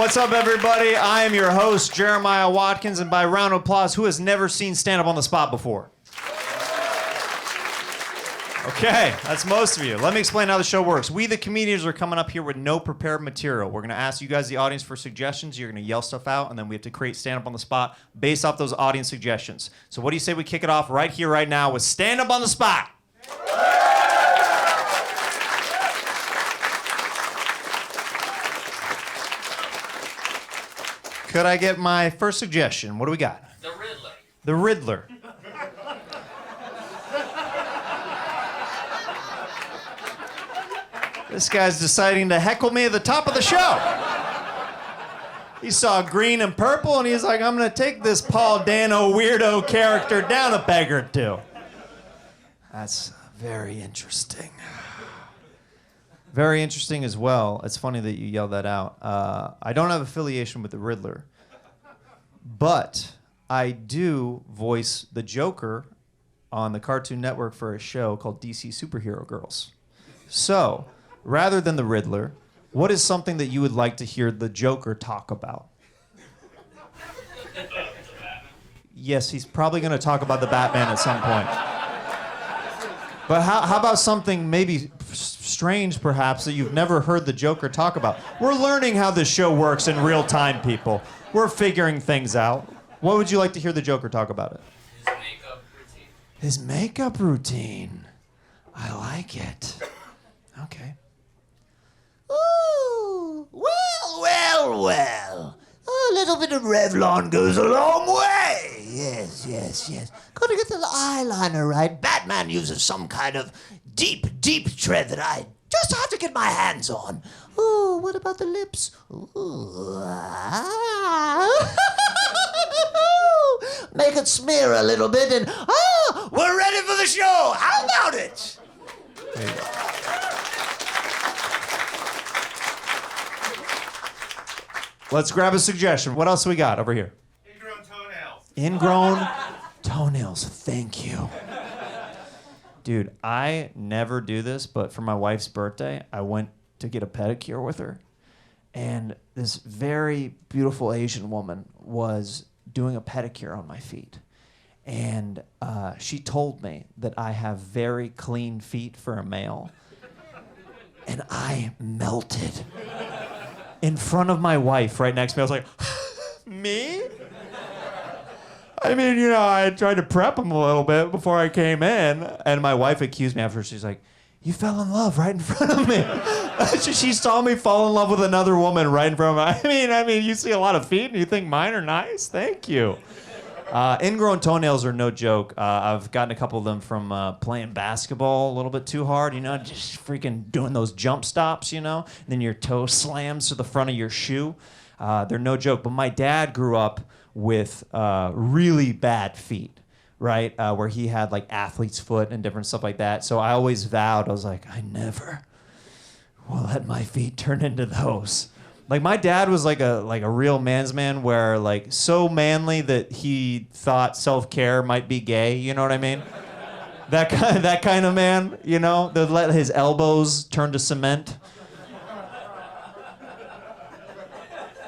What's up, everybody? I am your host, Jeremiah Watkins, and by round of applause, who has never seen Stand Up on the Spot before? Okay, that's most of you. Let me explain how the show works. We, the comedians, are coming up here with no prepared material. We're going to ask you guys, the audience, for suggestions. You're going to yell stuff out, and then we have to create Stand Up on the Spot based off those audience suggestions. So what do you say we kick it off right here, right now with Stand Up on the Spot? Could I get my first suggestion? What do we got? The Riddler. The Riddler. This guy's deciding to heckle me at the top of the show. He saw green and purple, and he's like, I'm going to take this Paul Dano weirdo character down a peg or two. That's very interesting. Very interesting as well. It's funny that you yelled that out. I don't have affiliation with the Riddler, but I do voice the Joker on the Cartoon Network for a show called DC Superhero Girls. So, rather than the Riddler, what is something that you would like to hear the Joker talk about? Yes, he's probably going to talk about the Batman at some point. But how about something maybe strange, perhaps, that you've never heard the Joker talk about? We're learning how this show works in real time, people. We're figuring things out. What would you like to hear the Joker talk about it? His makeup routine. His makeup routine. I like it. Okay. Ooh, well. A little bit of Revlon goes a long way. Yes. Gotta get the eyeliner right. Batman uses some kind of deep tread that I just have to get my hands on. Ooh, what about the lips? Ooh. Make it smear a little bit and, we're ready for the show. How about it? Let's grab a suggestion. What else we got over here? Ingrown toenails. Ingrown toenails. Thank you. Dude, I never do this, but for my wife's birthday, I went to get a pedicure with her. And this very beautiful Asian woman was doing a pedicure on my feet. And she told me that I have very clean feet for a male. And I melted. In front of my wife right next to me, I was like, me? I mean, I tried to prep him a little bit before I came in, and my wife accused me after. She's like, you fell in love right in front of me. She saw me fall in love with another woman right in front of me. I mean, you see a lot of feet and you think mine are nice? Thank you. Ingrown toenails are no joke. I've gotten a couple of them from playing basketball a little bit too hard, just freaking doing those jump stops, and then your toe slams to the front of your shoe. They're no joke. But my dad grew up with really bad feet, right? Where he had like athlete's foot and different stuff like that. So I always vowed, I was like, I never will let my feet turn into those. Like my dad was like a real man's man, where like so manly that he thought self-care might be gay. You know what I mean? That kind of man. That let his elbows turn to cement.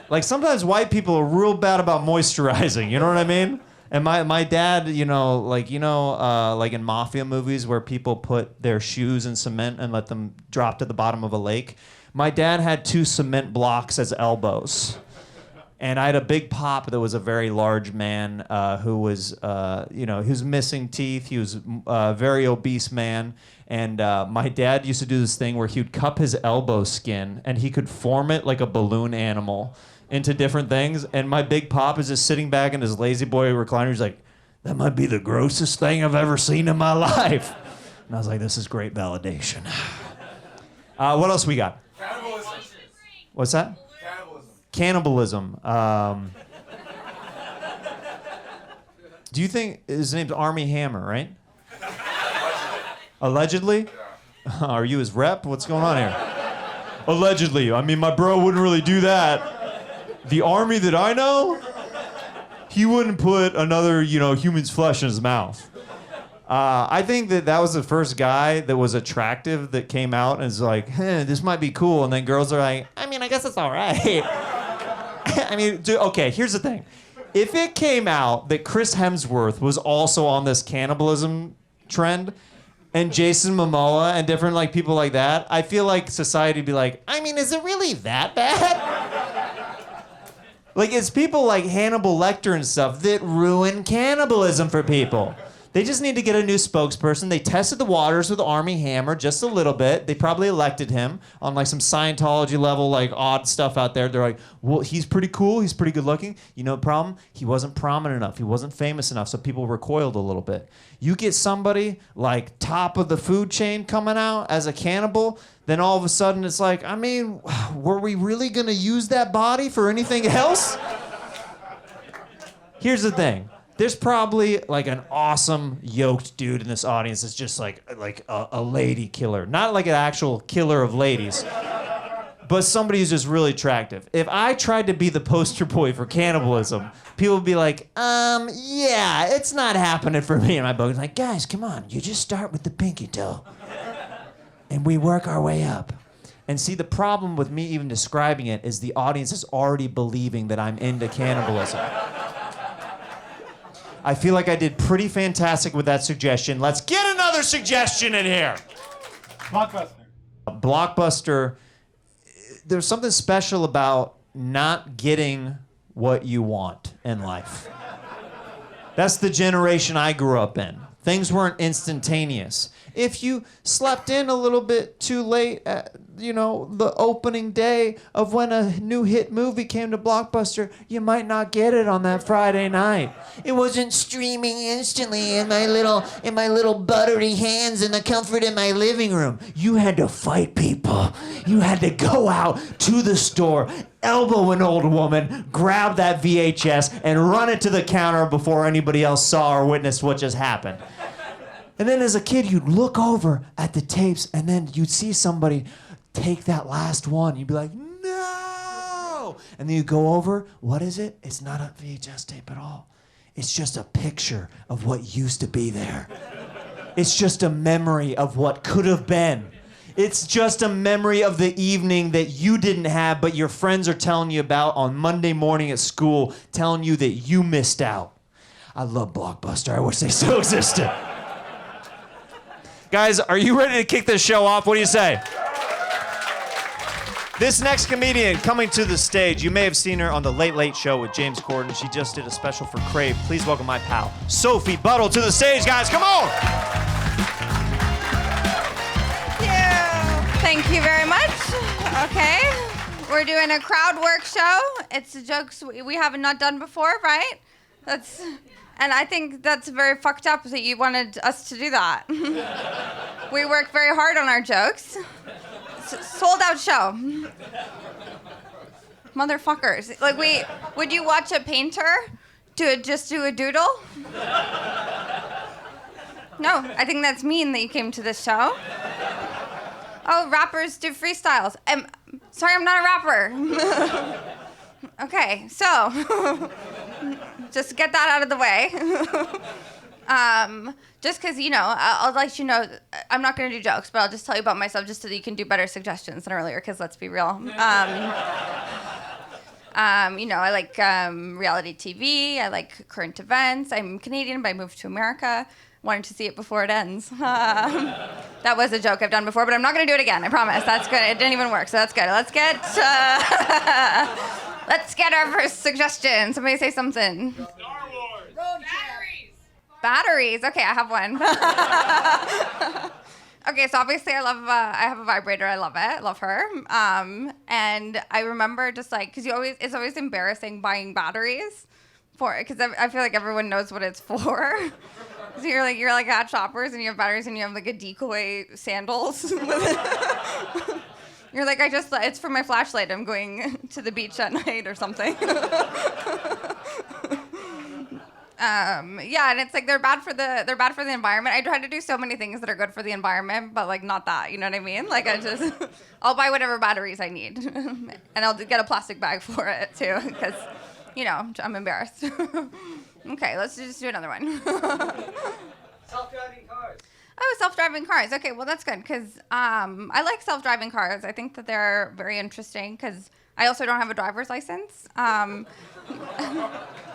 Like sometimes white people are real bad about moisturizing. You know what I mean? And my dad, like in mafia movies where people put their shoes in cement and let them drop to the bottom of a lake. My dad had 2 cement blocks as elbows. And I had a big pop that was a very large man who was, he was missing teeth. He was a very obese man. And my dad used to do this thing where he would cup his elbow skin and he could form it like a balloon animal into different things. And my big pop is just sitting back in his lazy boy recliner. He's like, that might be the grossest thing I've ever seen in my life. And I was like, this is great validation. What else we got? Cannibalism. What's that? Cannibalism. Do you think his name's Armie Hammer, right? Allegedly? Yeah. Are you his rep? What's going on here? Allegedly. I mean, my bro wouldn't really do that. The Army that I know, he wouldn't put another, human's flesh in his mouth. I think that was the first guy that was attractive that came out and is like, this might be cool. And then girls are like, I mean, I guess it's all right. I mean, okay, here's the thing. If it came out that Chris Hemsworth was also on this cannibalism trend, and Jason Momoa and different like people like that, I feel like society would be like, I mean, is it really that bad? Like, it's people like Hannibal Lecter and stuff that ruin cannibalism for people. They just need to get a new spokesperson. They tested the waters with Army Hammer just a little bit. They probably elected him on like some Scientology level, like odd stuff out there. They're like, well, he's pretty cool. He's pretty good looking. You know the problem? He wasn't prominent enough. He wasn't famous enough, so people recoiled a little bit. You get somebody like top of the food chain coming out as a cannibal, then all of a sudden it's like, I mean, were we really going to use that body for anything else? Here's the thing. There's probably like an awesome yoked dude in this audience that's just like a lady killer. Not like an actual killer of ladies, but somebody who's just really attractive. If I tried to be the poster boy for cannibalism, people would be like, yeah, it's not happening for me. And my book is like, guys, come on. You just start with the pinky toe. And we work our way up. And see, the problem with me even describing it is the audience is already believing that I'm into cannibalism. I feel like I did pretty fantastic with that suggestion. Let's get another suggestion in here. Blockbuster. There's something special about not getting what you want in life. That's the generation I grew up in. Things weren't instantaneous. If you slept in a little bit too late at, the opening day of when a new hit movie came to Blockbuster, you might not get it on that Friday night. It wasn't streaming instantly in my little buttery hands in the comfort of my living room. You had to fight people. You had to go out to the store, elbow an old woman, grab that VHS, and run it to the counter before anybody else saw or witnessed what just happened. And then as a kid, you'd look over at the tapes, and then you'd see somebody take that last one. You'd be like, no! And then you go over, what is it? It's not a VHS tape at all. It's just a picture of what used to be there. It's just a memory of what could have been. It's just a memory of the evening that you didn't have, but your friends are telling you about on Monday morning at school, telling you that you missed out. I love Blockbuster. I wish they still existed. Guys, are you ready to kick this show off? What do you say? This next comedian coming to the stage, you may have seen her on The Late Late Show with James Corden. She just did a special for Crave. Please welcome my pal, Sophie Buddle, to the stage, guys. Come on! Thank you very much. Okay. We're doing a crowd work show. It's jokes we have not done before, right? And I think that's very fucked up that you wanted us to do that. We work very hard on our jokes. Sold out show. Motherfuckers. Would you watch a painter just do a doodle? No, I think that's mean that you came to this show. Oh, rappers do freestyles. Sorry, I'm not a rapper. Okay, so just get that out of the way. Just because, I'll let you know, I'm not going to do jokes, but I'll just tell you about myself just so that you can do better suggestions than earlier, because let's be real. I like reality TV. I like current events. I'm Canadian, but I moved to America. Wanted to see it before it ends. That was a joke I've done before, but I'm not going to do it again. I promise. That's good. It didn't even work, so that's good. Let's get our first suggestion. Somebody say something. Star Wars. Batteries. Batteries. Okay, I have one. Okay, so obviously I have a vibrator. I love it. I love her. And I remember just because it's always embarrassing buying batteries because I feel like everyone knows what it's for. So you're at Shoppers and you have batteries and you have like a decoy sandals. You're like, it's for my flashlight. I'm going to the beach at night or something. Yeah, and it's like they're bad for the environment. I try to do so many things that are good for the environment, but like not that. You know what I mean? Like I'll buy whatever batteries I need, and I'll get a plastic bag for it too, because I'm embarrassed. Okay, let's just do another one. Self-driving cars. Oh, self-driving cars. Okay, well, that's good because I like self-driving cars. I think that they're very interesting because I also don't have a driver's license.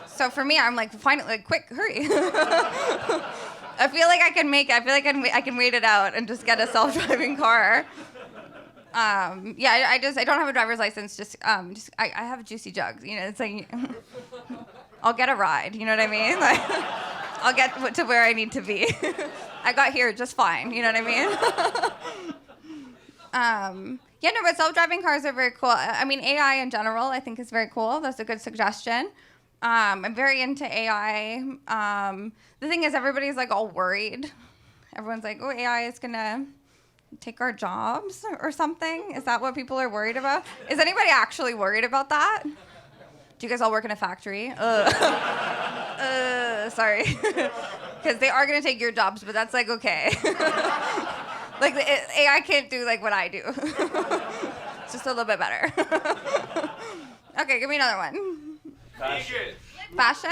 So for me, I'm like, finally, like, quick, hurry. I feel like I can wait it out and just get a self-driving car. I don't have a driver's license. I have juicy jugs. You know, it's like, I'll get a ride. You know what I mean? Like, I'll get to where I need to be. I got here just fine. You know what I mean? But self-driving cars are very cool. I mean, AI in general, I think is very cool. That's a good suggestion. I'm very into AI. The thing is, everybody's like all worried. Everyone's like, oh, AI is gonna take our jobs or something. Is that what people are worried about? Is anybody actually worried about that? Do you guys all work in a factory? Sorry. Because they are gonna take your jobs, but that's like, okay. Like, AI can't do like what I do. It's just a little bit better. Okay, give me another one. Fashion?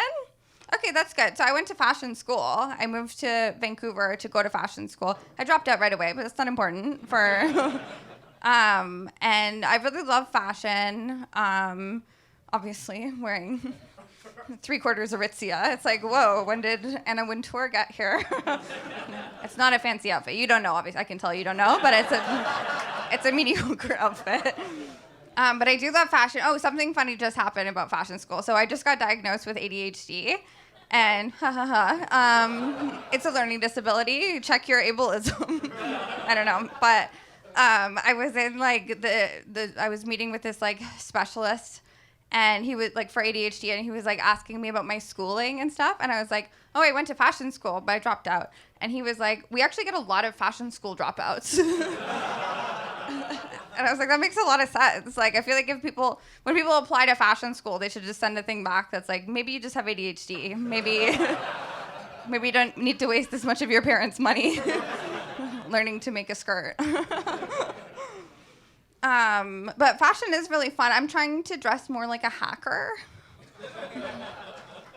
Okay, that's good. So I went to fashion school. I moved to Vancouver to go to fashion school. I dropped out right away, but that's not important for... and I really love fashion. Obviously, wearing 3/4 Aritzia. It's like, whoa, when did Anna Wintour get here? It's not a fancy outfit. You don't know, obviously. I can tell you don't know, but it's a mediocre outfit. But I do love fashion. Oh, something funny just happened about fashion school. So I just got diagnosed with ADHD. And it's a learning disability. Check your ableism. I don't know. But I was in like I was meeting with this like specialist, and he was like for ADHD, and he was like asking me about my schooling and stuff. And I was like, oh, I went to fashion school, but I dropped out. And he was like, we actually get a lot of fashion school dropouts. And I was like, that makes a lot of sense. Like, I feel like when people apply to fashion school, they should just send a thing back that's like, maybe you just have ADHD. Maybe you don't need to waste this much of your parents' money learning to make a skirt. But fashion is really fun. I'm trying to dress more like a hacker.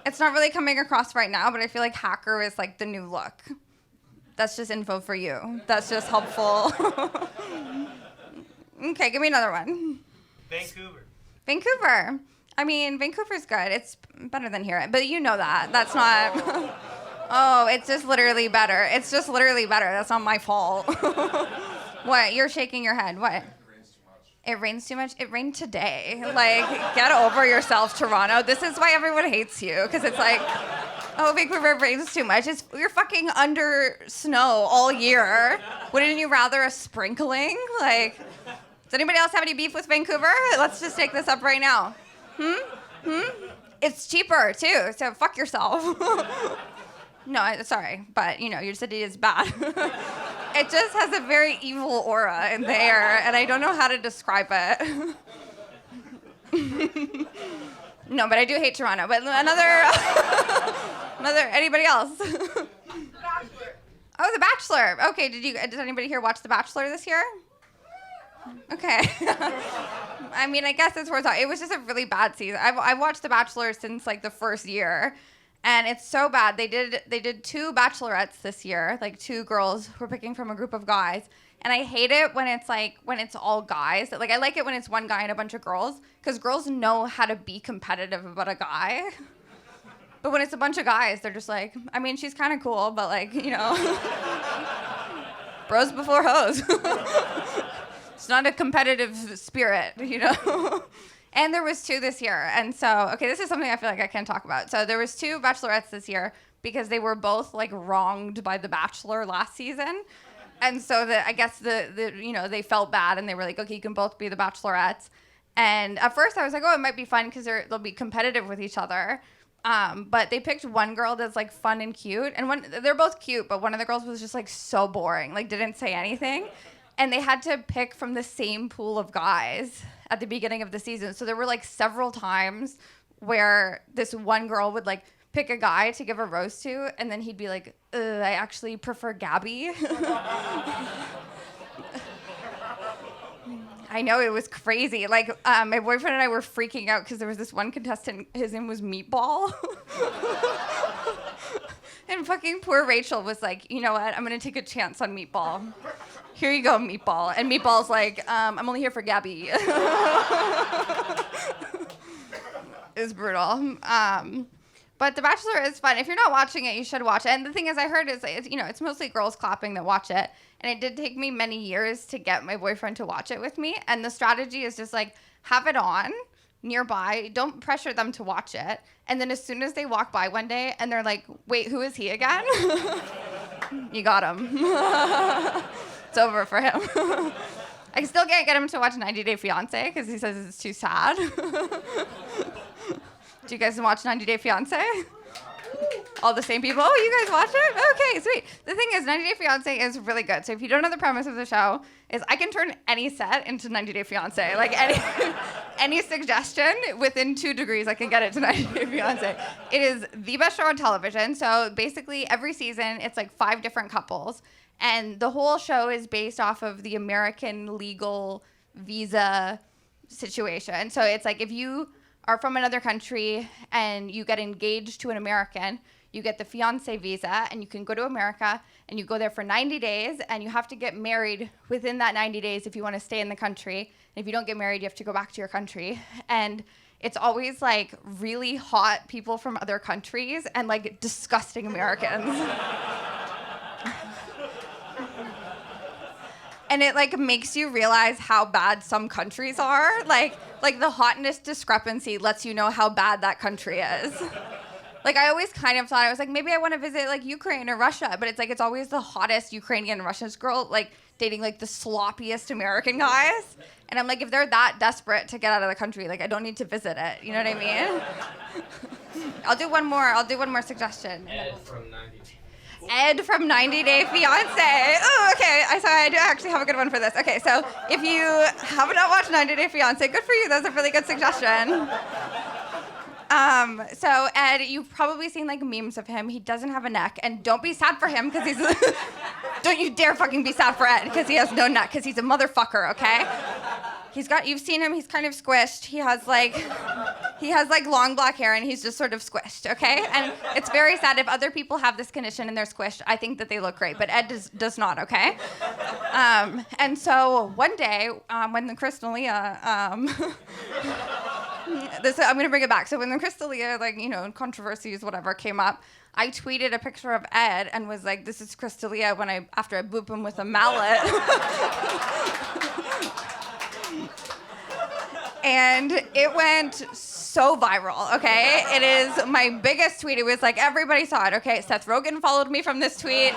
It's not really coming across right now, but I feel like hacker is like the new look. That's just info for you. That's just helpful. Okay, give me another one. Vancouver. I mean, Vancouver's good. It's better than here, but you know that. That's not... Oh, it's just literally better. It's just literally better. That's not my fault. What? You're shaking your head. What? It rains too much? It rained today. Like, get over yourself, Toronto. This is why everyone hates you, because it's like, oh, Vancouver rains too much. You're fucking under snow all year. Wouldn't you rather a sprinkling? Like... Does anybody else have any beef with Vancouver? Let's just take this up right now. It's cheaper, too, so fuck yourself. No, sorry, but, you know, your city is bad. It just has a very evil aura in the air, and I don't know how to describe it. No, but I do hate Toronto. But anybody else? The Bachelor. Oh, The Bachelor. Okay, did anybody here watch The Bachelor this year? Okay. I mean, I guess it's worth it. It was just a really bad season. I've watched The Bachelor since like the first year, and it's so bad. They did 2 bachelorettes this year, like 2 girls who were picking from a group of guys. And I hate it when it's all guys. Like, I like it when it's one guy and a bunch of girls, because girls know how to be competitive about a guy. But when it's a bunch of guys, they're just like, I mean, she's kind of cool, but like, you know, bros before hoes. It's not a competitive spirit, you know? And there was 2 this year. And so, okay, this is something I feel like I can talk about. So there was 2 bachelorettes this year because they were both like wronged by The Bachelor last season. And so I guess they felt bad, and they were like, okay, you can both be the bachelorettes. And at first I was like, oh, it might be fun because they'll be competitive with each other. But they picked one girl that's like fun and cute, and they're both cute, but one of the girls was just like so boring, like didn't say anything. And they had to pick from the same pool of guys at the beginning of the season. So there were like several times where this one girl would like pick a guy to give a rose to, and then he'd be like, I actually prefer Gabby. I know, it was crazy. Like, my boyfriend and I were freaking out because there was this one contestant, his name was Meatball. And fucking poor Rachel was like, you know what, I'm gonna take a chance on Meatball. here you go, Meatball. And Meatball's like, I'm only here for Gabby. It's brutal. But The Bachelor is fun. If you're not watching it, you should watch it. And the thing is, I heard it's mostly girls clapping that watch it. And it did take me many years to get my boyfriend to watch it with me. And the strategy is just like, have it on nearby. Don't pressure them to watch it. And then as soon as they walk by one day and they're like, wait, who is he again? You got him. It's over for him. I still can't get him to watch 90 Day Fiancé because he says it's too sad. Do you guys watch 90 Day Fiancé? All the same people? Oh, you guys watch it? Okay, sweet. The thing is, 90 Day Fiancé is really good. So if you don't know the premise of the show, is I can turn any set into 90 Day Fiancé. Like any suggestion, within 2 degrees, I can get it to 90 Day Fiancé. It is the best show on television. So basically, every season, it's like 5 different couples. And the whole show is based off of the American legal visa situation. So it's like if you are from another country and you get engaged to an American, you get the fiancé visa and you can go to America and you go there for 90 days and you have to get married within that 90 days if you want to stay in the country. And if you don't get married, you have to go back to your country. And it's always like really hot people from other countries and like disgusting Americans. And it like makes you realize how bad some countries are. Like the hotness discrepancy lets you know how bad that country is. Like I always kind of thought, I was like, maybe I want to visit like Ukraine or Russia, but it's like it's always the hottest Ukrainian Russian girl like dating like the sloppiest American guys. And I'm like, if they're that desperate to get out of the country, like I don't need to visit it. You know what I mean? I'll do one more suggestion. Ed from 90 Day Fiancé. Oh, okay. I do actually have a good one for this. Okay, so if you have not watched 90 Day Fiancé, good for you. That's a really good suggestion. So Ed, you've probably seen like memes of him. He doesn't have a neck, and don't be sad for him because he's. Don't you dare fucking be sad for Ed because he has no neck because he's a motherfucker. Okay. You've seen him, he's kind of squished. He has like long black hair and he's just sort of squished, okay? And it's very sad if other people have this condition and they're squished. I think that they look great, but Ed does not, okay? And so one day, when the Crystalia, I'm gonna bring it back. So when the Crystalia, controversies, whatever, came up, I tweeted a picture of Ed and was like, this is Crystalia after I boop him with a mallet. And it went so viral, okay? It is my biggest tweet. It was like, everybody saw it, okay? Seth Rogen followed me from this tweet.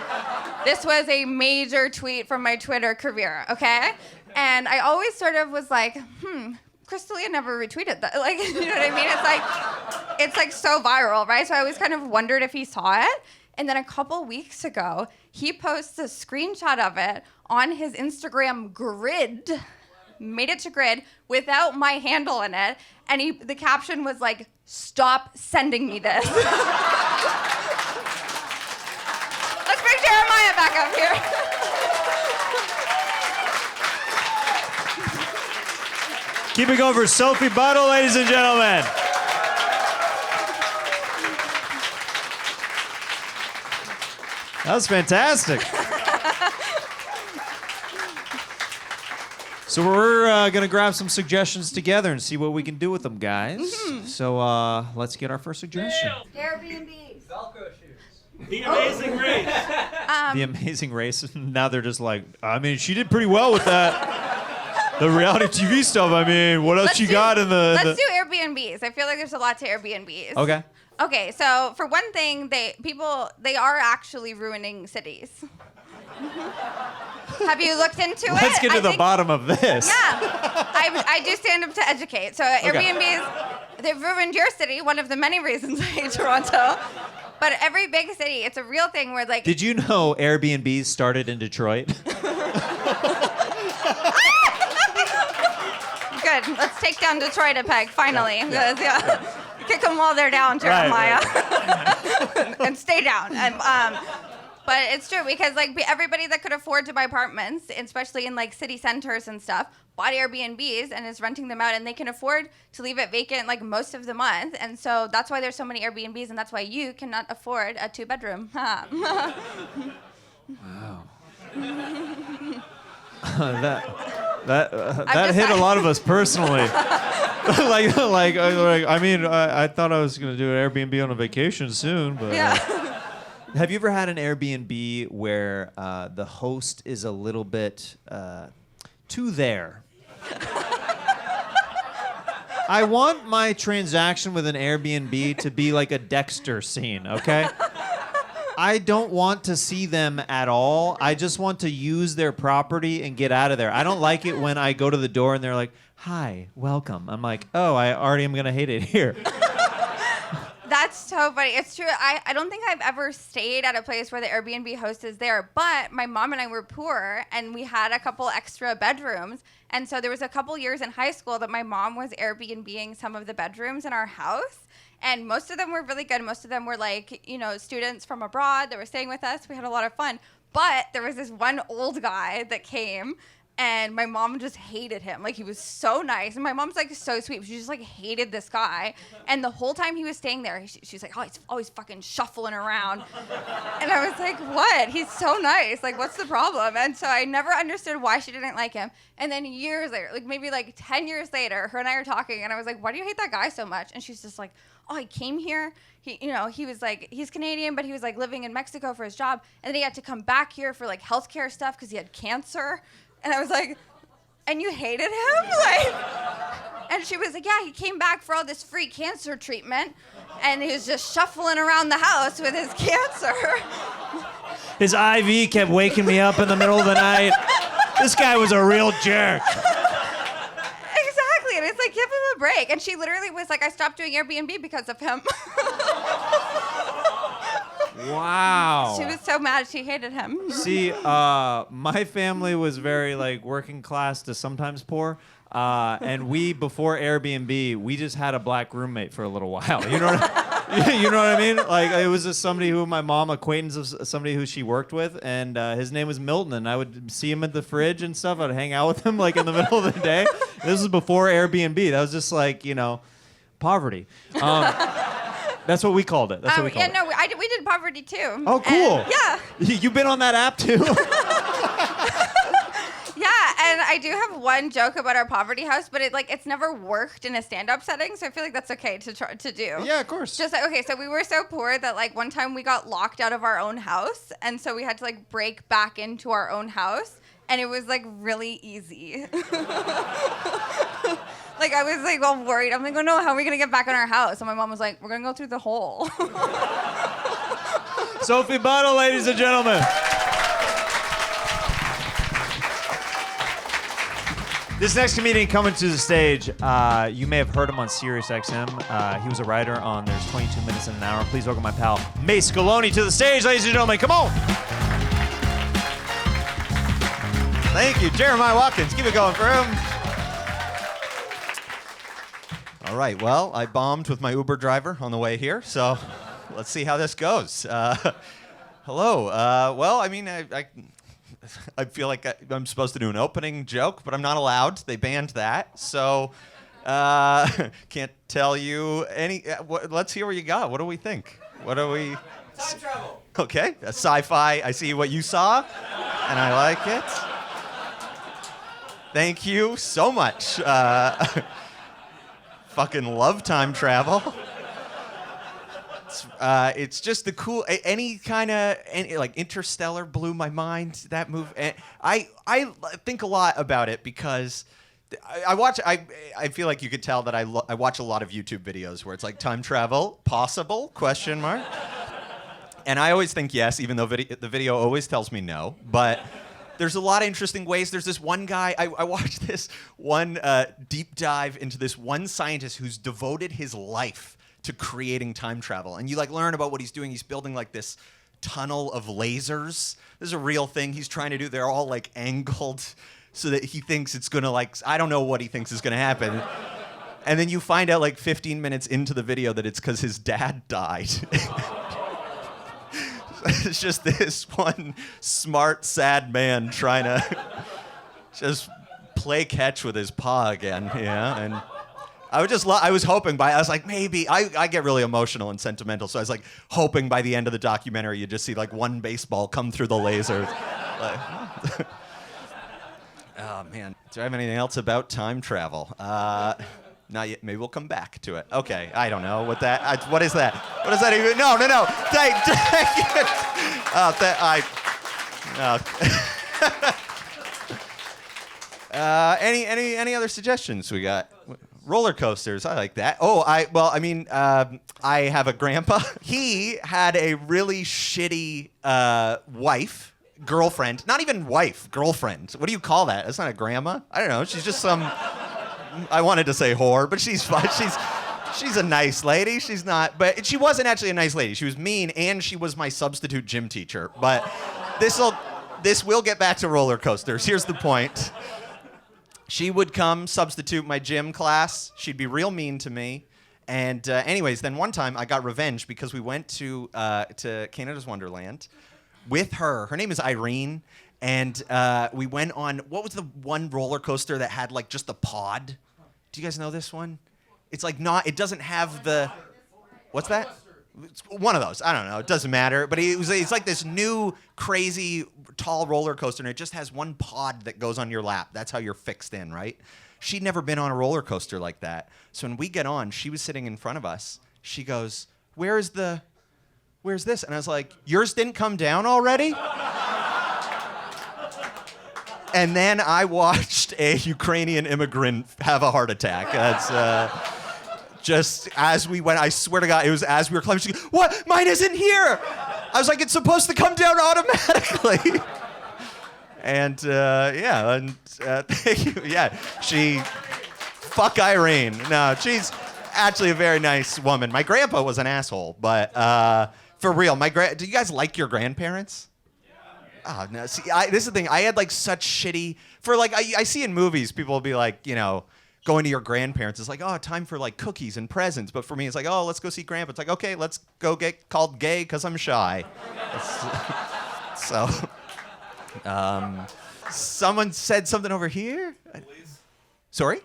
This was a major tweet from my Twitter career, okay? And I always sort of was like, Crystalia never retweeted that. Like, you know what I mean? It's like so viral, right? So I always kind of wondered if he saw it. And then a couple weeks ago, he posts a screenshot of it on his Instagram grid. Made it to grid without my handle in it, and the caption was like, "Stop sending me this." Let's bring Jeremiah back up here. Keep it going for Sophie Buddle, ladies and gentlemen. That was fantastic. So we're going to grab some suggestions together and see what we can do with them, guys. Mm-hmm. So let's get our first suggestion. Airbnbs. Velcro shoes. The Amazing Race. The Amazing Race. Now they're just like, I mean, she did pretty well with that. The reality TV stuff, I mean, what else got in the... Let's do Airbnbs. I feel like there's a lot to Airbnbs. Okay. Okay, so for one thing, they are actually ruining cities. Have you looked into it? Let's get to the bottom of this. Yeah. I do stand up to educate. So Airbnbs, they've ruined your city, one of the many reasons I hate Toronto. But every big city, it's a real thing where like... Did you know Airbnbs started in Detroit? Good. Let's take down Detroit a peg, finally. Yeah. Kick them while they're down, Jeremiah. Right. And stay down. And, but it's true because like everybody that could afford to buy apartments, especially in like city centers and stuff, bought Airbnbs and is renting them out, and they can afford to leave it vacant like most of the month. And so that's why there's so many Airbnbs, and that's why you cannot afford a 2-bedroom. Wow. That hit a lot of us personally. I mean, I thought I was gonna do an Airbnb on a vacation soon, but. Yeah. Have you ever had an Airbnb where the host is a little bit too there? I want my transaction with an Airbnb to be like a Dexter scene, okay? I don't want to see them at all. I just want to use their property and get out of there. I don't like it when I go to the door and they're like, "Hi, welcome." I'm like, "Oh, I already am gonna hate it here." That's so funny. It's true. I don't think I've ever stayed at a place where the Airbnb host is there, but my mom and I were poor and we had a couple extra bedrooms. And so there was a couple years in high school that my mom was Airbnb-ing some of the bedrooms in our house. And most of them were really good. Most of them were like, students from abroad that were staying with us. We had a lot of fun. But there was this one old guy that came and my mom just hated him. Like, he was so nice. And my mom's, like, so sweet. She just, like, hated this guy. And the whole time he was staying there, she's like, "Oh, he's always fucking shuffling around." And I was like, "What? He's so nice. Like, what's the problem?" And so I never understood why she didn't like him. And then years later, like, maybe, 10 years later, her and I are talking. And I was like, "Why do you hate that guy so much?" And she's just like, "Oh, he came here. He was, like, he's Canadian, but he was, like, living in Mexico for his job. And then he had to come back here for, like, healthcare stuff because he had cancer." And I was like, "And you hated him?" And she was like, "Yeah, he came back for all this free cancer treatment, and he was just shuffling around the house with his cancer." His IV kept waking me up in the middle of the night. This guy was a real jerk. Exactly, and it's like, give him a break. And she literally was like, "I stopped doing Airbnb because of him." Wow. She was so mad she hated him. See, my family was very working class to sometimes poor. And before Airbnb, we just had a black roommate for a little while. You know what I mean? It was just somebody who my mom, acquaintance of somebody who she worked with, and his name was Milton, and I would see him at the fridge and stuff. I'd hang out with him in the middle of the day. This was before Airbnb. That was just poverty. That's what we called it. We did poverty too. Oh, cool. And, yeah. You've been on that app too? Yeah, and I do have one joke about our poverty house, but it's never worked in a stand-up setting, so I feel like that's okay to try to do. Yeah, of course. Just okay, so we were so poor that one time we got locked out of our own house, and so we had to break back into our own house, and it was really easy. I was all worried. I'm "Oh no, how are we gonna get back in our house?" And my mom was like, "We're gonna go through the hole." Sophie Buddle, ladies and gentlemen. This next comedian coming to the stage, you may have heard him on SiriusXM. He was a writer on There's 22 Minutes in an Hour. Please welcome my pal, Mayce Galoni, to the stage, ladies and gentlemen. Come on. Thank you, Jeremiah Watkins. Keep it going for him. All right, well, I bombed with my Uber driver on the way here, so let's see how this goes. Hello. Well, I mean, I feel like I'm supposed to do an opening joke, but I'm not allowed. They banned that, so can't tell you any. Let's hear what you got. What do we think? What do we? Time travel. Okay, a sci-fi. I see what you saw, and I like it. Thank you so much. Fucking love time travel. It's just the cool. Any kind of Interstellar blew my mind. That movie. And I think a lot about it because I watch. I feel like you could tell that I watch a lot of YouTube videos where it's time travel possible ? And I always think yes, even though the video always tells me no. But there's a lot of interesting ways. There's this one guy, I watched this one deep dive into this one scientist who's devoted his life to creating time travel. And you learn about what he's doing. He's building this tunnel of lasers. This is a real thing he's trying to do. They're all angled so that he thinks it's gonna I don't know what he thinks is gonna happen. And then you find out 15 minutes into the video that it's because his dad died. It's just this one smart, sad man trying to just play catch with his paw again, yeah. And I was hoping I was maybe I get really emotional and sentimental, so I was hoping by the end of the documentary you'd just see one baseball come through the laser. Oh, man. Do I have anything else about time travel? Not yet. Maybe we'll come back to it. Okay. I don't know what that. What is that? What does that even? No. Dang it. Any other suggestions we got? Roller coasters. I like that. Oh, I have a grandpa. He had a really shitty girlfriend. Not even wife, girlfriend. What do you call that? That's not a grandma. I don't know. She's just some. I wanted to say whore, but she's fine. She's a nice lady. She's not, but she wasn't actually a nice lady. She was mean, and she was my substitute gym teacher. But this will get back to roller coasters. Here's the point. She would come substitute my gym class. She'd be real mean to me. And anyways, then one time I got revenge because we went to Canada's Wonderland with her. Her name is Irene. And we went on, what was the one roller coaster that had like just the pod? Do you guys know this one? It's like it doesn't have the, what's that? It's one of those. I don't know. It doesn't matter. But it's like this new crazy tall roller coaster, and it just has one pod that goes on your lap. That's how you're fixed in, right? She'd never been on a roller coaster like that. So when we get on, she was sitting in front of us. She goes, where's this? And I was like, yours didn't come down already? And then I watched a Ukrainian immigrant have a heart attack. That's just as we went. I swear to God, it was as we were climbing. She goes, what? Mine isn't here. I was like, it's supposed to come down automatically. And thank you. Yeah, fuck Irene. No, she's actually a very nice woman. My grandpa was an asshole, but for real, do you guys like your grandparents? Oh, no. See, this is the thing. I had like such shitty, I see in movies, people will be like, going to your grandparents. It's like, oh, time for like cookies and presents. But for me, it's like, oh, let's go see grandpa. It's like, okay, let's go get called gay because I'm shy. So, someone said something over here. Bullies. Sorry?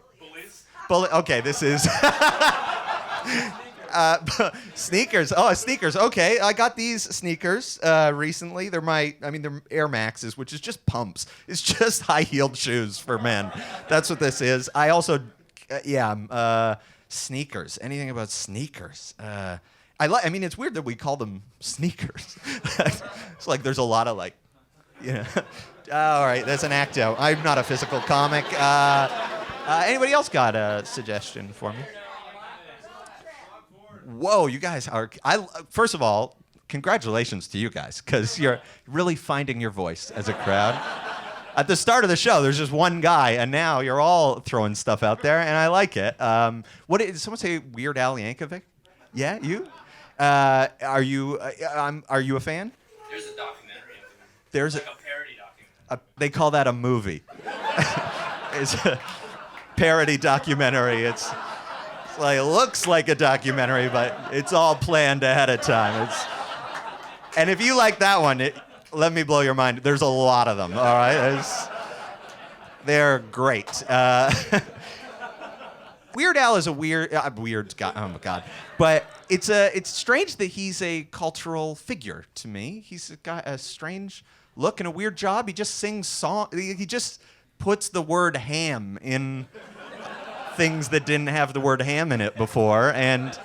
Bullies. Okay, this is. Sneakers. Oh, sneakers. Okay, I got these sneakers recently. They're Air Maxes, which is just pumps. It's just high-heeled shoes for men. That's what this is. I also, sneakers. Anything about sneakers? It's weird that we call them sneakers. It's like there's a lot of all right, that's an act out. I'm not a physical comic. Anybody else got a suggestion for me? Whoa, you guys are. First of all, congratulations to you guys, because you're really finding your voice as a crowd. At the start of the show, there's just one guy, and now you're all throwing stuff out there, and I like it. Did someone say Weird Al Yankovic? Yeah, you? Are you a fan? There's a documentary of him. There's like a parody documentary. They call that a movie. It's a parody documentary. It looks like a documentary, but it's all planned ahead of time. And if you like that one, let me blow your mind. There's a lot of them, all right? They're great. Weird Al is a weird guy. Oh, my God. But it's strange that he's a cultural figure to me. He's got a strange look and a weird job. He just sings songs. He just puts the word ham in things that didn't have the word ham in it before, and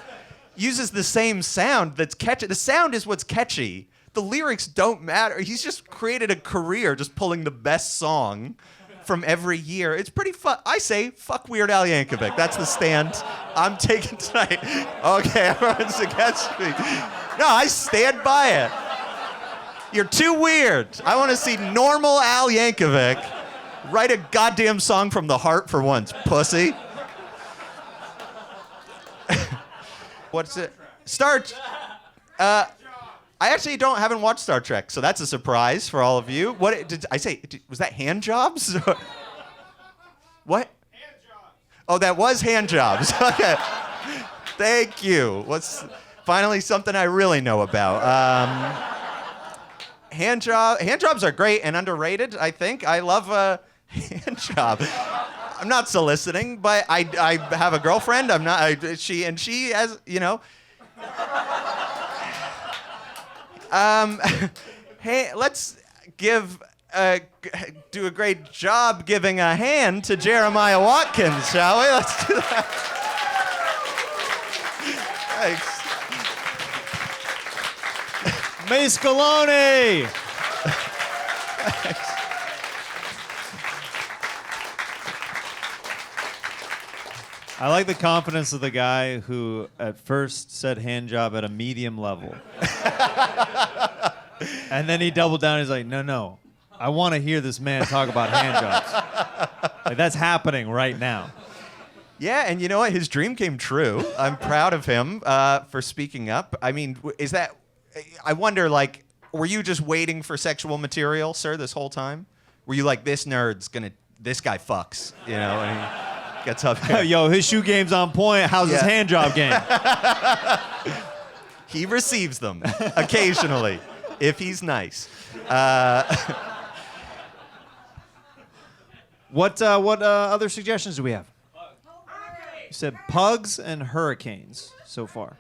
uses the same sound that's catchy. The sound is what's catchy. The lyrics don't matter. He's just created a career just pulling the best song from every year. It's pretty fun. I say, fuck Weird Al Yankovic. That's the stand I'm taking tonight. Okay, everyone's against me. No, I stand by it. You're too weird. I want to see normal Al Yankovic write a goddamn song from the heart for once, pussy. What's it? I actually haven't watched Star Trek, so that's a surprise for all of you. What did I say? Was that hand jobs? What? Hand jobs. Oh, that was hand jobs. Okay. Thank you. What's finally something I really know about? Hand jobs are great and underrated, I think. I love a hand job. I'm not soliciting, but I have a girlfriend. I'm not. She has, Hey, let's give do a great job giving a hand to Jeremiah Watkins, shall we? Let's do that. Thanks. Mayce Galoni. I like the confidence of the guy who at first said hand job at a medium level. And then he doubled down. He's like, no. I want to hear this man talk about hand jobs. Like, that's happening right now. Yeah, and you know what? His dream came true. I'm proud of him for speaking up. I mean, I wonder, like, were you just waiting for sexual material, sir, this whole time? Were you like, this guy fucks, you know? And he gets up here. Yo, his shoe game's on point. How's his hand job game? He receives them occasionally, if he's nice. What other suggestions do we have? You said pugs and hurricanes so far.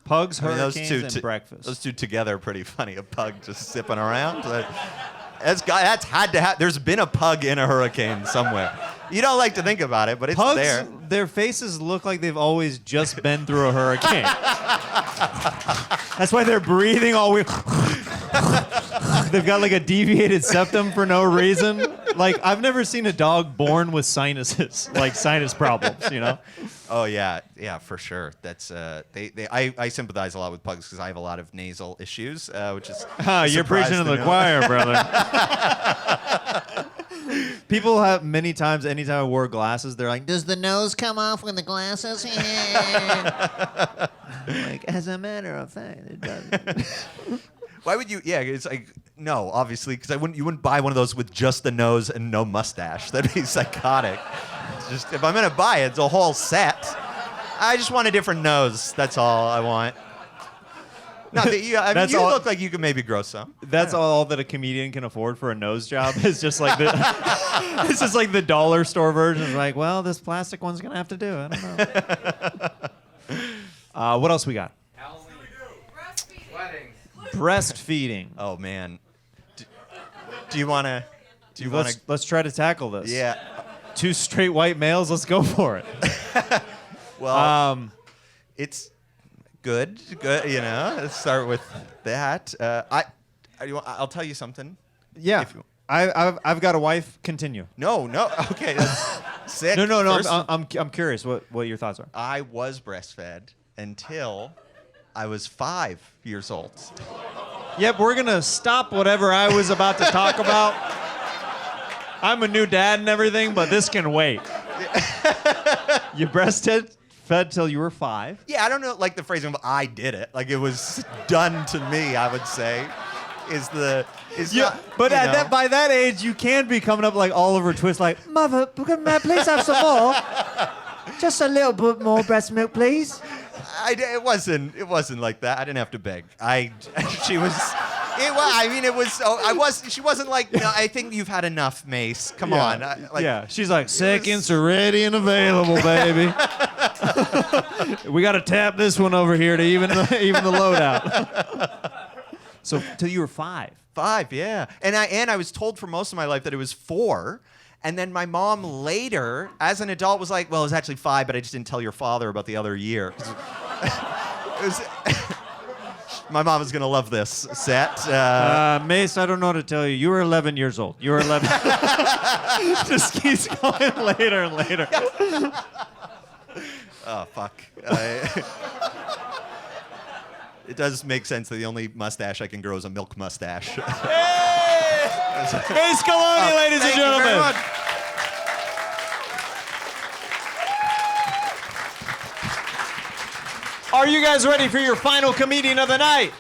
Pugs, hurricanes, and breakfast. Those two together are pretty funny. A pug just zipping around. That's had to happen. There's been a pug in a hurricane somewhere. You don't like to think about it, but it's Pugs, there. Their faces look like they've always just been through a hurricane. That's why they're breathing all weird. They've got like a deviated septum for no reason. Like, I've never seen a dog born with sinuses, like sinus problems, you know? Oh yeah, for sure. That's I sympathize a lot with pugs because I have a lot of nasal issues, which is you're preaching to the choir, brother. People have many times, anytime I wore glasses, they're like, "Does the nose come off when the glasses?" Like, as a matter of fact, it doesn't. Why would you? Yeah, it's like no, obviously, because you wouldn't buy one of those with just the nose and no mustache. That'd be psychotic. It's just if I'm gonna buy it, it's a whole set. I just want a different nose. That's all I want. No, you look like you could maybe grow some. That's all that a comedian can afford for a nose job. It's just like it's just like the dollar store version. It's like, well, this plastic one's gonna have to do. I don't know. What else we got? Weddings. Breastfeeding. Oh man, do you want to? Let's try to tackle this. Yeah. Two straight white males. Let's go for it. Well, it's good. You know, let's start with that. I'll tell you something. Yeah. I've got a wife. Continue. No. Okay. That's sick. No. I'm curious what your thoughts are. I was breastfed until I was 5 years old. Yep, we're going to stop whatever I was about to talk about. I'm a new dad and everything, but this can wait. You breastfed till you were 5? Yeah, I don't know, like the phrasing of I did it. Like it was done to me, I would say. By that age, you can be coming up like Oliver Twist, like, Mother, may I please have some more? Just a little bit more breast milk, please. It wasn't like that. I didn't have to beg. She wasn't like, no, I think you've had enough, Mayce. Come on. She's like, seconds are ready and available, baby. We got to tap this one over here to even the load out. So till you were 5. 5, yeah. And I was told for most of my life that it was 4. And then my mom later, as an adult, was like, well, it was actually 5, but I just didn't tell your father about the other year. My mom is going to love this set. Mayce, I don't know what to tell you. You were 11 years old. You were 11. Just keeps going later and later. Oh, fuck. It does make sense that the only mustache I can grow is a milk mustache. Hey! Mayce Galoni, ladies and gentlemen. Thank you very much. Are you guys ready for your final comedian of the night?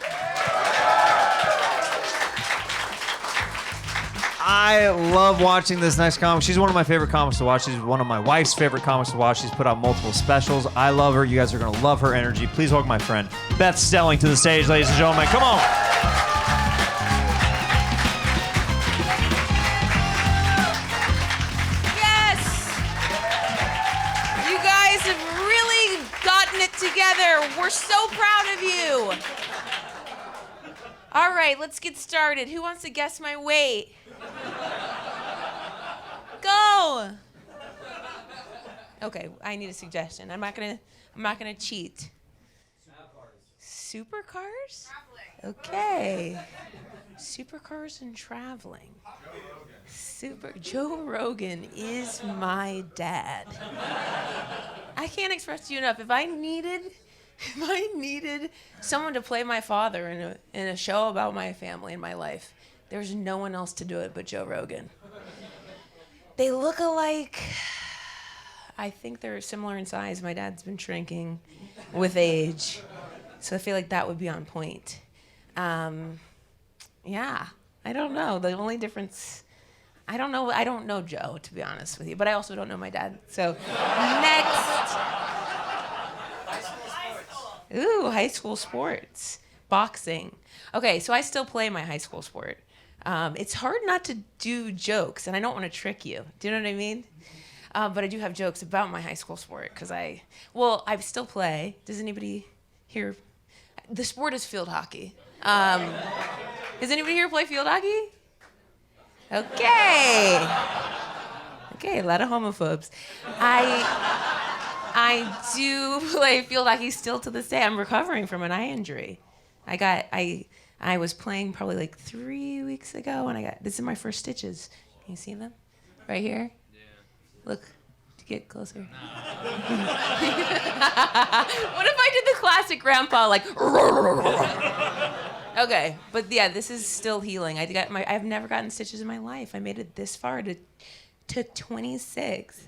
I love watching this next comic. She's one of my favorite comics to watch. She's one of my wife's favorite comics to watch. She's put out multiple specials. I love her. You guys are going to love her energy. Please welcome my friend, Beth Stelling, to the stage, ladies and gentlemen. Come on. Together. We're so proud of you. All right, let's get started. Who wants to guess my weight? Go. Okay, I need a suggestion. I'm not gonna cheat. Supercars? Okay. Supercars and traveling. Joe Rogan is my dad. I can't express to you enough. If I needed someone to play my father in a show about my family and my life, there's no one else to do it but Joe Rogan. They look alike. I think they're similar in size. My dad's been shrinking with age, so I feel like that would be on point. Yeah, I don't know. The only difference, I don't know Joe, to be honest with you, but I also don't know my dad. So next. Ooh, high school sports. Boxing. Okay, so I still play my high school sport. It's hard not to do jokes, and I don't want to trick you. Do you know what I mean? But I do have jokes about my high school sport because I still play. Does anybody here? The sport is field hockey. Does anybody here play field hockey? Okay, a lot of homophobes. I do play field hockey still to this day. I'm recovering from an eye injury. I was playing probably like 3 weeks ago, and this is my first stitches. Can you see them? Right here? Yeah. Look, get closer. What if I did the classic grandpa, like, okay, but yeah, this is still healing. I've never gotten stitches in my life. I made it this far to 26.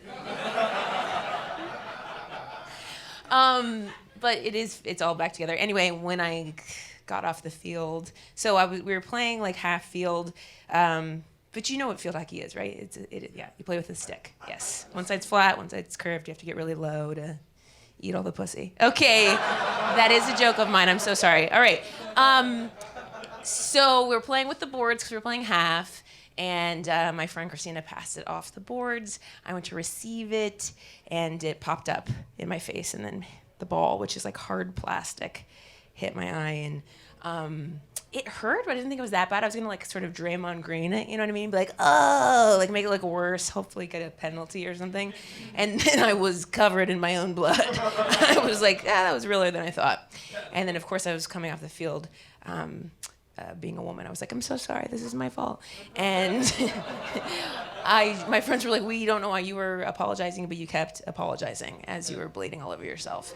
But it's all back together. Anyway, when I got off the field, so we were playing like half field, but you know what field hockey is, right? Yeah, you play with a stick. Yes, one side's flat, one side's curved. You have to get really low to eat all the pussy. Okay, that is a joke of mine. I'm so sorry. All right. So we were playing with the boards because we were playing half, and my friend Christina passed it off the boards. I went to receive it, and it popped up in my face, and then the ball, which is like hard plastic, hit my eye, and it hurt, but I didn't think it was that bad. I was gonna like sort of Draymond Green it, you know what I mean? Be like, oh, like make it look worse, hopefully get a penalty or something. And then I was covered in my own blood. I was like, that was realer than I thought. And then of course I was coming off the field, being a woman. I was like, I'm so sorry, this is my fault. And my friends were like, we don't know why you were apologizing, but you kept apologizing as you were bleeding all over yourself.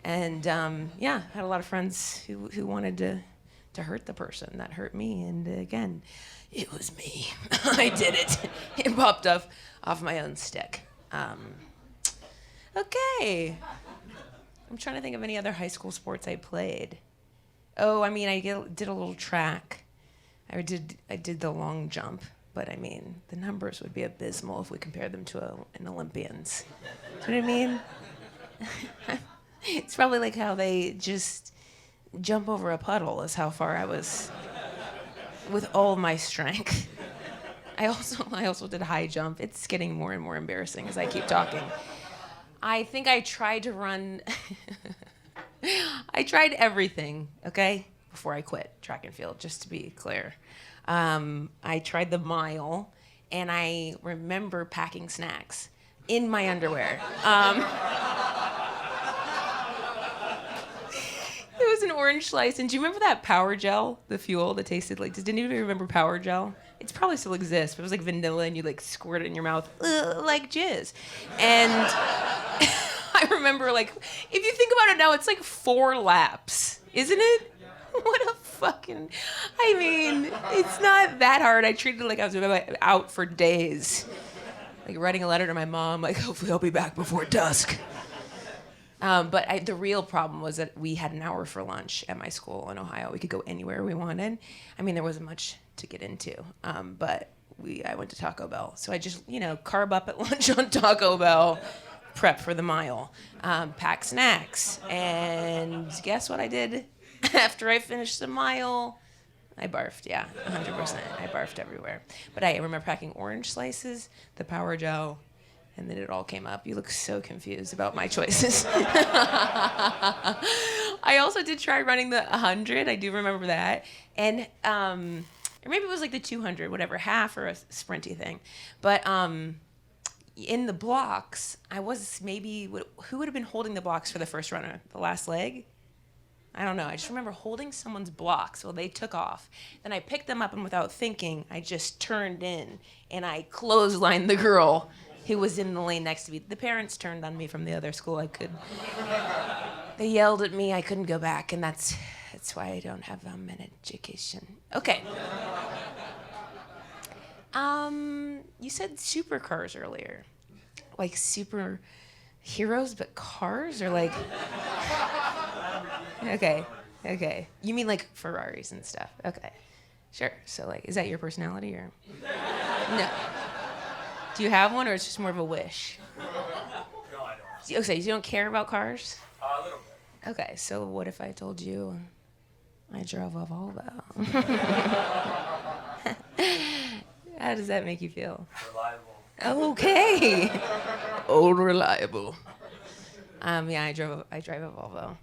And yeah, I had a lot of friends who wanted to hurt the person that hurt me. And again, it was me. I did it. It popped off my own stick. Okay. I'm trying to think of any other high school sports I played. Oh, I mean, I did a little track. I did the long jump, but I mean, the numbers would be abysmal if we compared them to an Olympians. Do you know what I mean? It's probably like how they just jump over a puddle is how far I was with all my strength. I also did high jump. It's getting more and more embarrassing as I keep talking. I think I tried to run. I tried everything, okay, before I quit track and field, just to be clear. I tried the mile, and I remember packing snacks in my underwear. It was an orange slice, and do you remember that Power Gel, the fuel that tasted like, does anybody remember Power Gel? It probably still exists, but it was like vanilla, and you like squirt it in your mouth, like jizz. And I remember, like, if you think about it now, it's like 4 laps, isn't it? What a fucking, I mean, it's not that hard. I treated it like I was out for days. Like writing a letter to my mom, like, hopefully I'll be back before dusk. But the real problem was that we had an hour for lunch at my school in Ohio. We could go anywhere we wanted. I mean, there wasn't much to get into, but I went to Taco Bell. So I just, carb up at lunch on Taco Bell, prep for the mile, pack snacks. And guess what I did after I finished the mile? I barfed, yeah, 100%. I barfed everywhere. But I remember packing orange slices, the Power Gel, and then it all came up. You look so confused about my choices. I also did try running the 100. I do remember that. And or maybe it was like the 200, whatever, half or a sprinty thing. But in the blocks, I was maybe, who would have been holding the blocks for the first runner? The last leg? I don't know. I just remember holding someone's blocks while they took off. Then I picked them up, and without thinking, I just turned in and I clotheslined the girl who was in the lane next to me. The parents turned on me from the other school. They yelled at me. I couldn't go back, and that's why I don't have an education. Okay. You said supercars earlier, like super heroes, but cars, or like. Okay. You mean like Ferraris and stuff? Okay, sure. So like, is that your personality or? No. Do you have one, or it's just more of a wish? No, I don't. Okay, you don't care about cars? A little bit. Okay, so what if I told you I drove a Volvo? How does that make you feel? Reliable. Okay. Old reliable. Yeah, I drive a Volvo.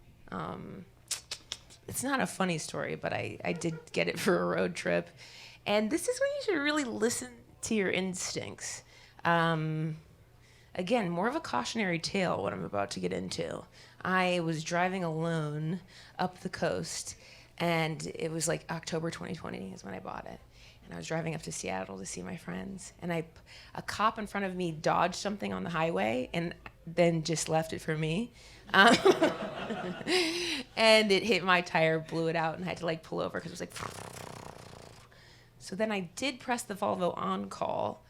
It's not a funny story, but I did get it for a road trip. And this is when you should really listen to your instincts. Again, more of a cautionary tale, what I'm about to get into. I was driving alone up the coast, and it was like October 2020 is when I bought it. And I was driving up to Seattle to see my friends, and a cop in front of me dodged something on the highway and then just left it for me. And it hit my tire, blew it out, and I had to like pull over because it was like. So then I did press the Volvo on call,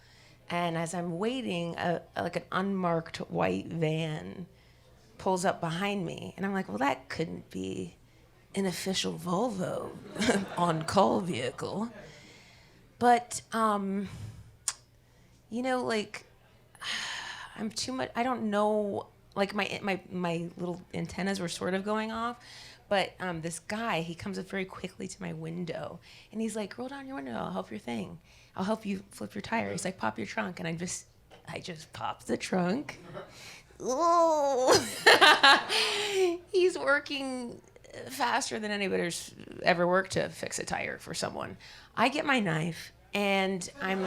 and as I'm waiting, like an unmarked white van pulls up behind me, and I'm like, well, that couldn't be an official Volvo on-call vehicle. But, like, I'm too much, I don't know, like my little antennas were sort of going off, but this guy, he comes up very quickly to my window, and he's like, roll down your window, I'll help your thing. I'll help you flip your tire. He's like, pop your trunk, and I just popped the trunk. Ooh. He's working faster than anybody's ever worked to fix a tire for someone. I get my knife, and I'm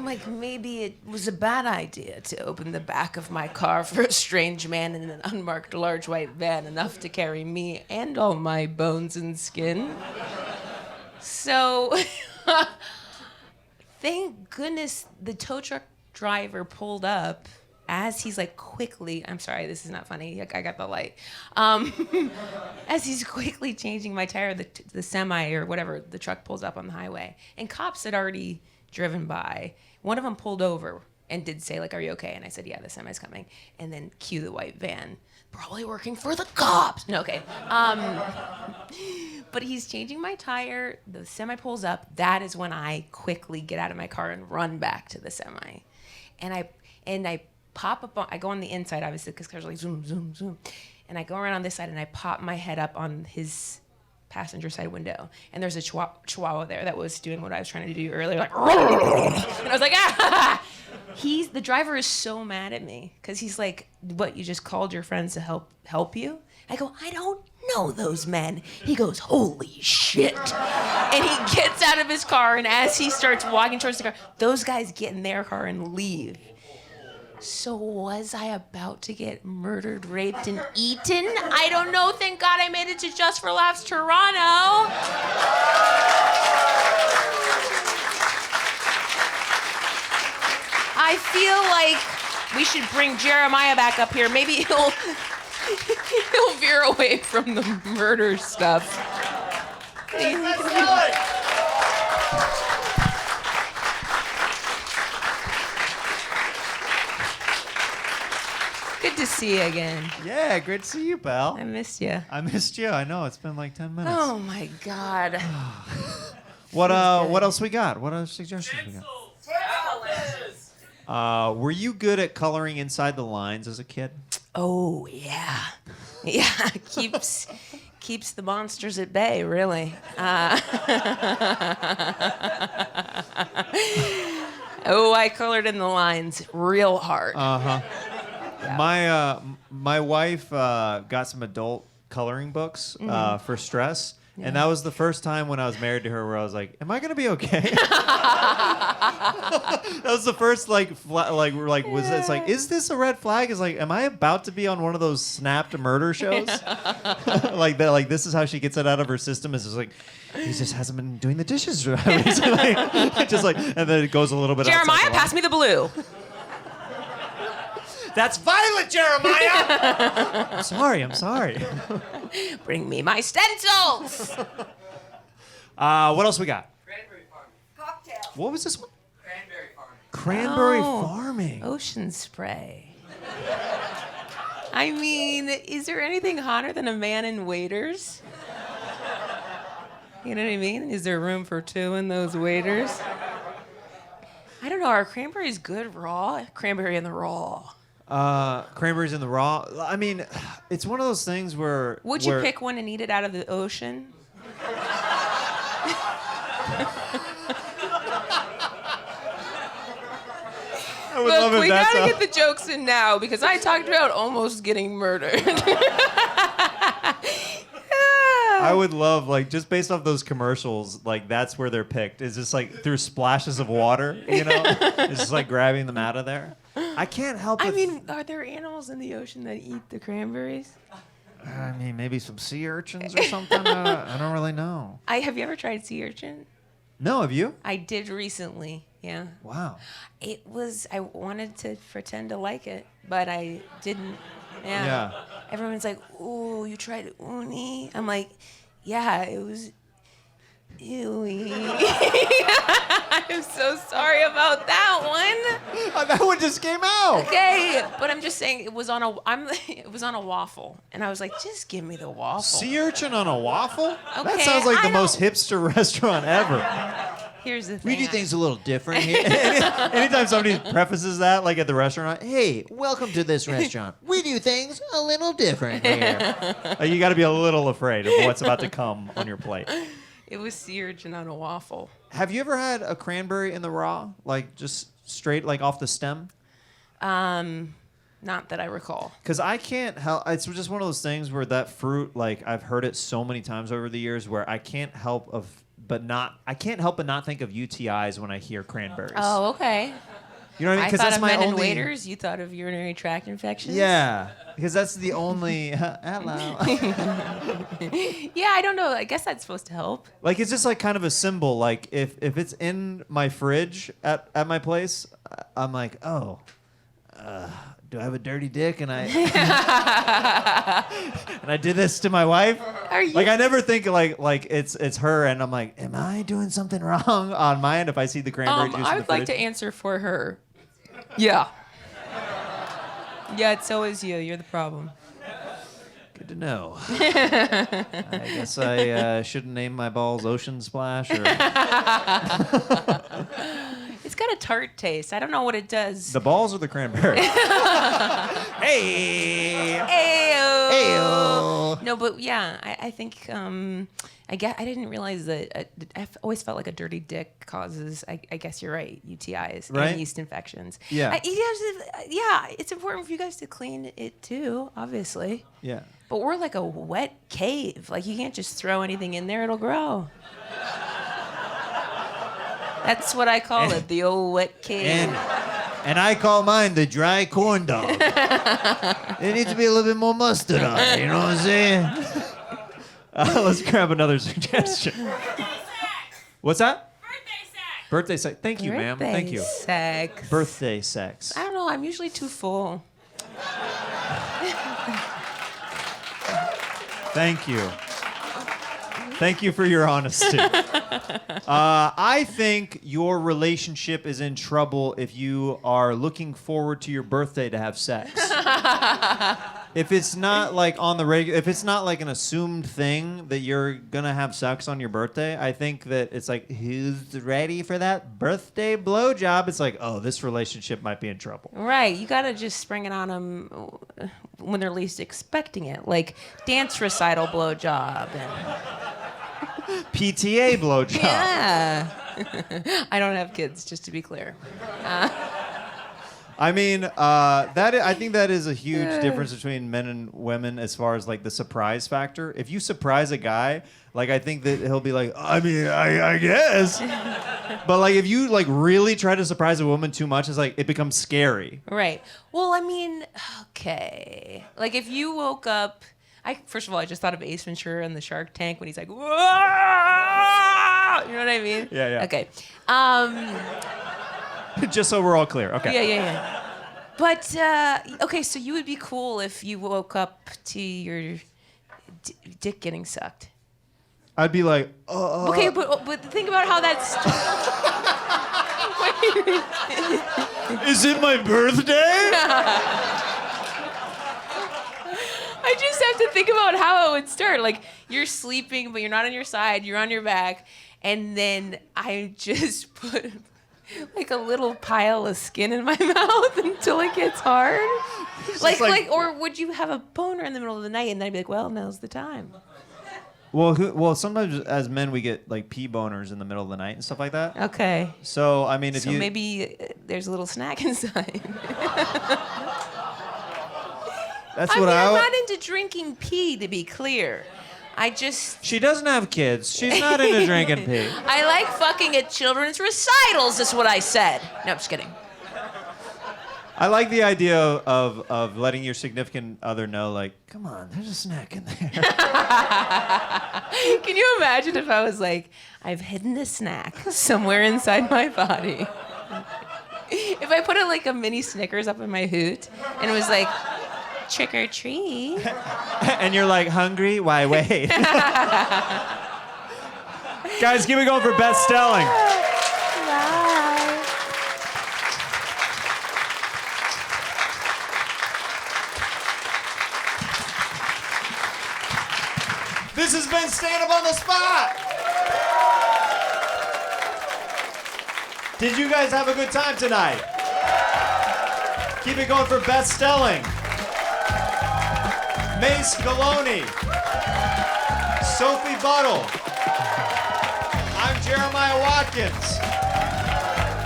like, maybe it was a bad idea to open the back of my car for a strange man in an unmarked large white van enough to carry me and all my bones and skin. So, thank goodness the tow truck driver pulled up as he's like quickly, I'm sorry, this is not funny, I got the light. As he's quickly changing my tire, the semi or whatever, the truck pulls up on the highway. And cops had already driven by. One of them pulled over and did say, like, are you okay? And I said, yeah, the semi's coming. And then cue the white van. Probably working for the cops. No, okay. But he's changing my tire. The semi pulls up. That is when I quickly get out of my car and run back to the semi. And I pop up, I go on the inside, obviously, because cars are like zoom, zoom, zoom. And I go around on this side, and I pop my head up on his passenger side window. And there's a chihuahua there that was doing what I was trying to do earlier, like, and I was like, ah! The driver is so mad at me, because he's like, what, you just called your friends to help you? I go, I don't know those men. He goes, holy shit. And he gets out of his car, and as he starts walking towards the car, those guys get in their car and leave. So was I about to get murdered, raped, and eaten? I don't know. Thank God I made it to Just for Laughs Toronto. I feel like we should bring Jeremiah back up here. Maybe he'll veer away from the murder stuff. Good to see you again. Yeah, great to see you, pal. I missed you. I missed you. I know, it's been like 10 minutes. Oh my God. What else we got? What other suggestions we got? Were you good at coloring inside the lines as a kid? Oh yeah. Yeah, keeps the monsters at bay, really. Oh, I colored in the lines real hard. Uh-huh. My wife got some adult coloring books for stress. Yeah. And that was the first time when I was married to her where I was like, am I going to be okay? That was the first it's like, is this a red flag? It's like, am I about to be on one of those snapped murder shows? Like that, like this is how she gets it out of her system. Is just like, he just hasn't been doing the dishes right. Just like, and then it goes a little bit. Jeremiah, pass me the blue. That's violent, Jeremiah. I'm sorry. Bring me my stencils. What else we got? Cranberry farming. Cocktail. What was this one? Cranberry farming. Cranberry Oh. farming. Ocean spray. I mean, is there anything hotter than a man in waders? You know what I mean? Is there room for two in those waders? I don't know. Are cranberries good raw? Cranberry in the raw. Cranberries in the raw. I mean, it's one of those things where. Would you pick one and eat it out of the ocean? I would Look, love it. we gotta get the jokes in now because I talked about almost getting murdered. I would love, like, just based off those commercials, like, that's where they're picked. It's just like through splashes of water, you know? It's just like grabbing them out of there. I can't help it. I mean, are there animals in the ocean that eat the cranberries? I mean, maybe some sea urchins or something. I don't really know. Have you ever tried sea urchin? No, have you? I did recently, yeah. Wow. I wanted to pretend to like it, but I didn't. Yeah. Everyone's like, ooh, you tried uni? I'm like, yeah, it was ewy. I'm so sorry about that one. That one just came out. Okay, but I'm just saying it was on a waffle, and I was like, just give me the waffle. Sea urchin on a waffle? That Okay, sounds like the I most don't- hipster restaurant ever. Here's the We thing. do things a little different here. Anytime somebody prefaces that, like at the restaurant, Hey, welcome to this restaurant. We do things a little different here. you got to be a little afraid of what's about to come on your plate. It was sea urchin on a waffle. Have you ever had a cranberry in the raw, like just straight, like off the stem? Not that I recall. Because I can't help. It's just one of those things where that fruit, like I've heard it so many times over the years, where I can't help but not think of UTIs when I hear cranberries. Oh, okay. You know what I mean? I Because thought that's of my men and only. waiters. You thought of urinary tract infections. Yeah, because that's the only. Hello. Yeah, I don't know. I guess that's supposed to help. Like it's just like kind of a symbol. Like if it's in my fridge at my place, I'm like, oh, do I have a dirty dick? And I and I did this to my wife. Are you? Like I never think like it's her, and I'm like, am I doing something wrong on my end if I see the cranberry juice? I in would the like to fridge? answer for her. Yeah. Yeah, it's always you. You're the problem. Good to know. I guess I shouldn't name my balls Ocean Splash or It's got a tart taste. I don't know what it does. the balls or the cranberry. Hey. Ayo. Ayo. No, but yeah, I think I didn't realize that. I've always felt like a dirty dick causes. I guess you're right. UTIs Right? and yeast infections. Yeah. Yeah, it's important for you guys to clean it too, obviously. Yeah. But we're like a wet cave. Like you can't just throw anything in there; it'll grow. That's what I call it, the old wet cave. And I call mine the dry corn dog. It needs to be a little bit more mustard on it, you know what I'm saying? Let's grab another suggestion. What's that? Birthday sex. Birthday sex. Thank you, ma'am. Thank you. Sex. Birthday sex. I don't know. I'm usually too full. Thank you. Thank you for your honesty. I think your relationship is in trouble if you are looking forward to your birthday to have sex. If it's not like on the regular, if it's not like an assumed thing that you're gonna have sex on your birthday, I think that it's like, who's ready for that birthday blowjob? It's like, oh, this relationship might be in trouble. Right. You got to just spring it on them when they're least expecting it. Like dance recital blowjob. And PTA blowjob. yeah. I don't have kids, just to be clear. I mean, I think that is a huge difference between men and women as far as like the surprise factor. If you surprise a guy, like I think that he'll be like, I mean, I guess. But like if you like really try to surprise a woman too much, it's like it becomes scary. Right. Well, I mean, okay. Like if you woke up, first of all, I just thought of Ace Ventura in the Shark Tank when he's like, whoa! You know what I mean? Yeah. Okay. Just so we're all clear. Okay. Yeah. But okay, so you would be cool if you woke up to your dick getting sucked. I'd be like, Okay, but think about how that's. is it my birthday? I just have to think about how it would start. Like you're sleeping, but you're not on your side. You're on your back, and then I just put like a little pile of skin in my mouth until it gets hard. Like, or would you have a boner in the middle of the night, and then I'd be like, well, now's the time. Well, sometimes as men we get like pee boners in the middle of the night and stuff like that. Okay. So I mean, if you maybe there's a little snack inside. That's I'm what not into drinking pee, to be clear. She doesn't have kids. She's not into drinking pee. I like fucking at children's recitals, is what I said. No, I'm just kidding. I like the idea of letting your significant other know, like, come on, there's a snack in there. Can you imagine if I was like, I've hidden a snack somewhere inside my body? If I put like a mini Snickers up in my hoot and it was like, trick or treat. And you're like, hungry? Why wait? Guys, keep it going for Beth Stelling. Bye. This has been Stand Up on the Spot. Did you guys have a good time tonight? Keep it going for Beth Stelling, Mayce Galoni, Sophie Buddle. I'm Jeremiah Watkins.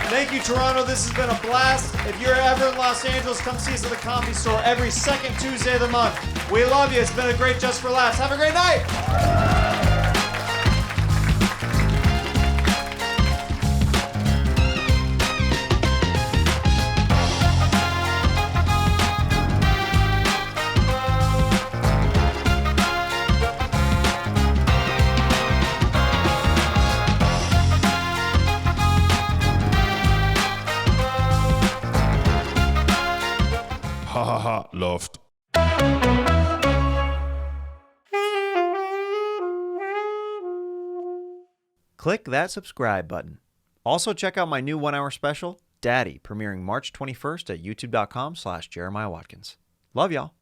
Thank you, Toronto. This has been a blast. If you're ever in Los Angeles, come see us at the Comedy Store every second Tuesday of the month. We love you. It's been a great Just for Laughs. Have a great night. Ha ha ha, loft. Click that subscribe button. Also check out my new 1-hour special, Daddy, premiering March 21st at youtube.com/JeremiahWatkins. Love y'all.